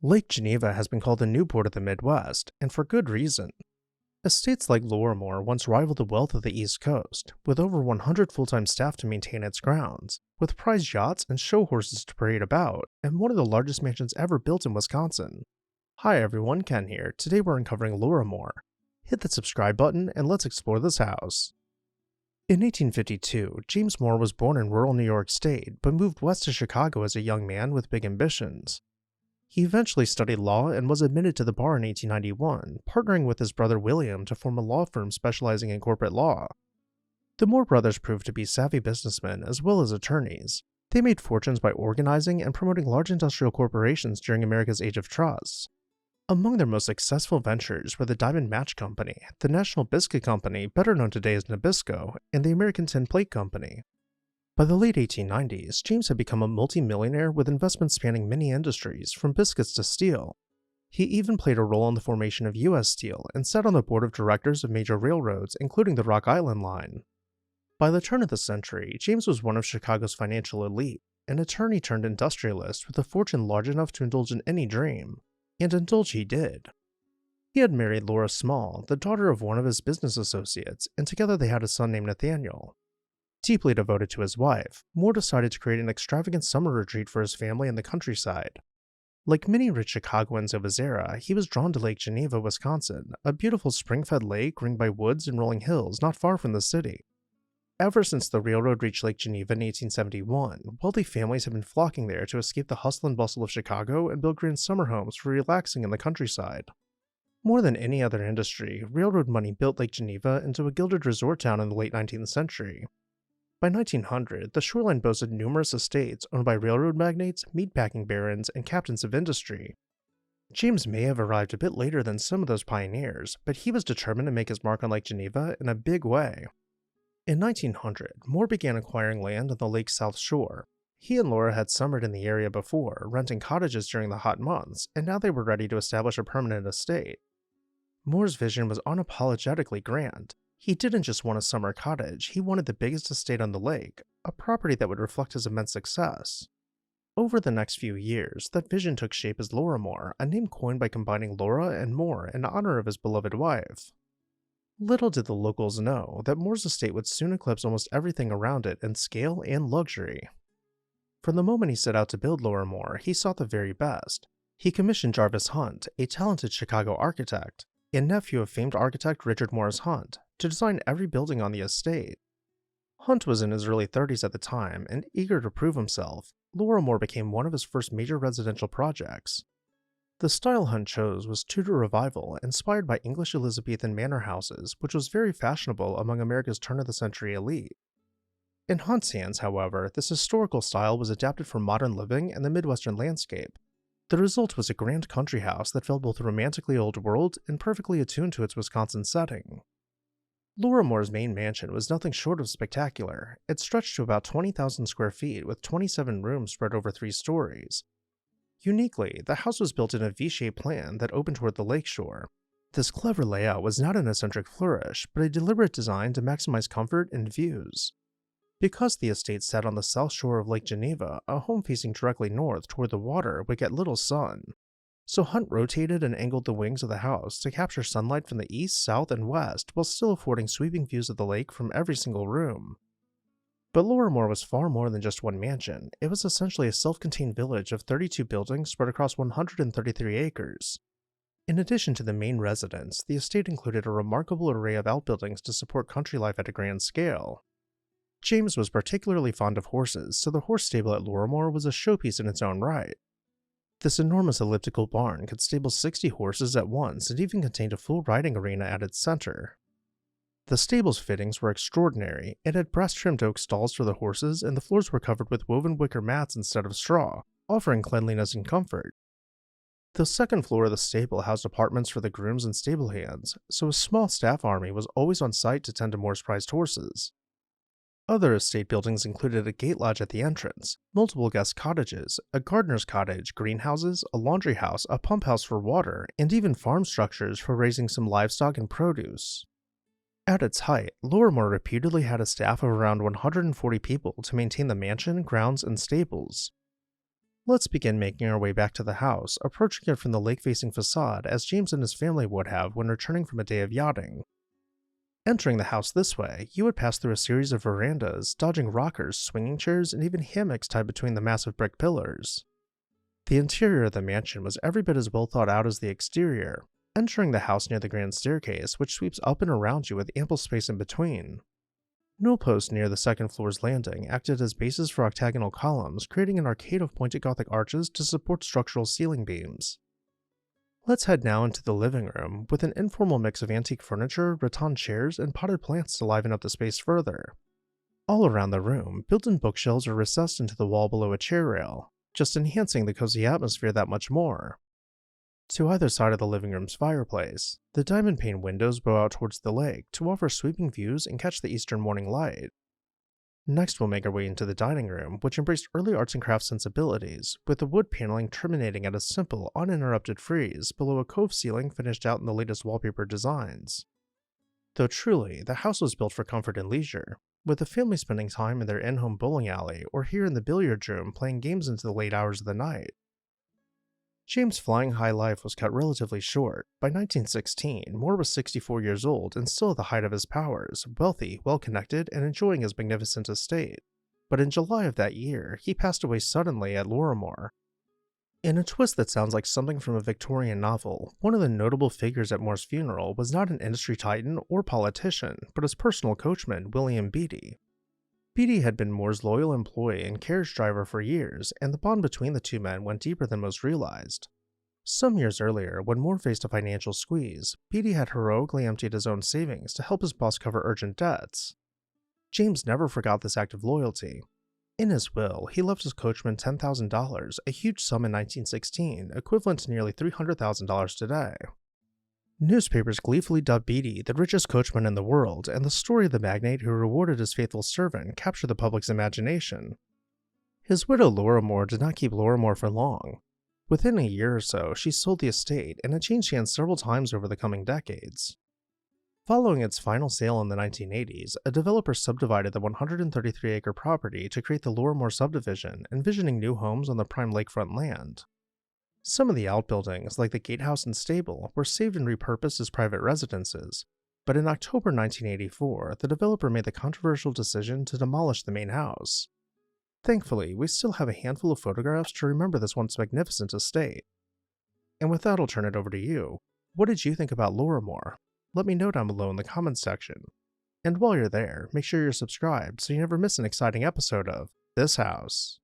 Lake Geneva has been called the Newport of the Midwest, and for good reason. Estates like Loramoor once rivaled the wealth of the East Coast, with over 100 full-time staff to maintain its grounds, with prize yachts and show horses to parade about, and one of the largest mansions ever built in Wisconsin. Hi everyone, Ken here. Today we're uncovering Loramoor. Hit the subscribe button and let's explore this house. In 1852, James Moore was born in rural New York State, but moved west to Chicago as a young man with big ambitions. He eventually studied law and was admitted to the bar in 1891, partnering with his brother William to form a law firm specializing in corporate law. The Moore brothers proved to be savvy businessmen as well as attorneys. They made fortunes by organizing and promoting large industrial corporations during America's Age of Trusts. Among their most successful ventures were the Diamond Match Company, the National Biscuit Company, better known today as Nabisco, and the American Tin Plate Company. By the late 1890s, James had become a multi-millionaire with investments spanning many industries, from biscuits to steel. He even played a role in the formation of U.S. Steel and sat on the board of directors of major railroads, including the Rock Island Line. By the turn of the century, James was one of Chicago's financial elite, an attorney turned industrialist with a fortune large enough to indulge in any dream. And indulge he did. He had married Laura Small, the daughter of one of his business associates, and together they had a son named Nathaniel. Deeply devoted to his wife, Moore decided to create an extravagant summer retreat for his family in the countryside. Like many rich Chicagoans of his era, he was drawn to Lake Geneva, Wisconsin, a beautiful spring-fed lake ringed by woods and rolling hills not far from the city. Ever since the railroad reached Lake Geneva in 1871, wealthy families have been flocking there to escape the hustle and bustle of Chicago and build grand summer homes for relaxing in the countryside. More than any other industry, railroad money built Lake Geneva into a gilded resort town in the late 19th century. By 1900, the shoreline boasted numerous estates owned by railroad magnates, meatpacking barons, and captains of industry. James may have arrived a bit later than some of those pioneers, but he was determined to make his mark on Lake Geneva in a big way. In 1900, Moore began acquiring land on the lake's south shore. He and Laura had summered in the area before, renting cottages during the hot months, and now they were ready to establish a permanent estate. Moore's vision was unapologetically grand. He didn't just want a summer cottage, he wanted the biggest estate on the lake, a property that would reflect his immense success. Over the next few years, that vision took shape as Loramoor, a name coined by combining Laura and Moore in honor of his beloved wife. Little did the locals know that Moore's estate would soon eclipse almost everything around it in scale and luxury. From the moment he set out to build Loramoor, he sought the very best. He commissioned Jarvis Hunt, a talented Chicago architect, and nephew of famed architect Richard Morris Hunt, to design every building on the estate. Hunt was in his early 30s at the time, and eager to prove himself, Loramoor became one of his first major residential projects. The style Hunt chose was Tudor Revival, inspired by English Elizabethan manor houses, which was very fashionable among America's turn-of-the-century elite. In Hunt's hands, however, this historical style was adapted for modern living and the Midwestern landscape. The result was a grand country house that felt both romantically old-world and perfectly attuned to its Wisconsin setting. Loramoor's main mansion was nothing short of spectacular. It stretched to about 20,000 square feet with 27 rooms spread over 3 stories. Uniquely, the house was built in a V-shaped plan that opened toward the lakeshore. This clever layout was not an eccentric flourish, but a deliberate design to maximize comfort and views. Because the estate sat on the south shore of Lake Geneva, a home facing directly north toward the water would get little sun. So Hunt rotated and angled the wings of the house to capture sunlight from the east, south, and west while still affording sweeping views of the lake from every single room. But Loramoor was far more than just one mansion. It was essentially a self-contained village of 32 buildings spread across 133 acres. In addition to the main residence, the estate included a remarkable array of outbuildings to support country life at a grand scale. James was particularly fond of horses, so the horse stable at Loramoor was a showpiece in its own right. This enormous elliptical barn could stable 60 horses at once and even contained a full riding arena at its center. The stable's fittings were extraordinary. It had brass-trimmed oak stalls for the horses, and the floors were covered with woven wicker mats instead of straw, offering cleanliness and comfort. The second floor of the stable housed apartments for the grooms and stable hands, so a small staff army was always on site to tend to Moore's prized horses. Other estate buildings included a gate lodge at the entrance, multiple guest cottages, a gardener's cottage, greenhouses, a laundry house, a pump house for water, and even farm structures for raising some livestock and produce. At its height, Loramoor reputedly had a staff of around 140 people to maintain the mansion, grounds, and stables. Let's begin making our way back to the house, approaching it from the lake-facing facade as James and his family would have when returning from a day of yachting. Entering the house this way, you would pass through a series of verandas, dodging rockers, swinging chairs, and even hammocks tied between the massive brick pillars. The interior of the mansion was every bit as well thought out as the exterior, entering the house near the grand staircase, which sweeps up and around you with ample space in between. Newel posts near the second floor's landing acted as bases for octagonal columns, creating an arcade of pointed Gothic arches to support structural ceiling beams. Let's head now into the living room, with an informal mix of antique furniture, rattan chairs, and potted plants to liven up the space further. All around the room, built-in bookshelves are recessed into the wall below a chair rail, just enhancing the cozy atmosphere that much more. To either side of the living room's fireplace, the diamond pane windows bow out towards the lake to offer sweeping views and catch the eastern morning light. Next, we'll make our way into the dining room, which embraced early arts and crafts sensibilities, with the wood paneling terminating at a simple, uninterrupted frieze below a cove ceiling finished out in the latest wallpaper designs. Though truly, the house was built for comfort and leisure, with the family spending time in their in-home bowling alley or here in the billiard room playing games into the late hours of the night. James' flying high life was cut relatively short. By 1916, Moore was 64 years old and still at the height of his powers, wealthy, well-connected, and enjoying his magnificent estate. But in July of that year, he passed away suddenly at Loramoor. In a twist that sounds like something from a Victorian novel, one of the notable figures at Moore's funeral was not an industry titan or politician, but his personal coachman, William Beattie. Beattie had been Moore's loyal employee and carriage driver for years, and the bond between the two men went deeper than most realized. Some years earlier, when Moore faced a financial squeeze, Beattie had heroically emptied his own savings to help his boss cover urgent debts. James never forgot this act of loyalty. In his will, he left his coachman $10,000, a huge sum in 1916, equivalent to nearly $300,000 today. Newspapers gleefully dubbed Beattie the richest coachman in the world, and the story of the magnate who rewarded his faithful servant captured the public's imagination. His widow Loramoor did not keep Loramoor for long. Within a year or so, she sold the estate, and it changed hands several times over the coming decades. Following its final sale in the 1980s, a developer subdivided the 133-acre property to create the Loramoor subdivision, envisioning new homes on the prime lakefront land. Some of the outbuildings, like the gatehouse and stable, were saved and repurposed as private residences, but in October 1984, the developer made the controversial decision to demolish the main house. Thankfully, we still have a handful of photographs to remember this once magnificent estate. And with that, I'll turn it over to you. What did you think about Loramoor? Let me know down below in the comments section. And while you're there, make sure you're subscribed so you never miss an exciting episode of This House.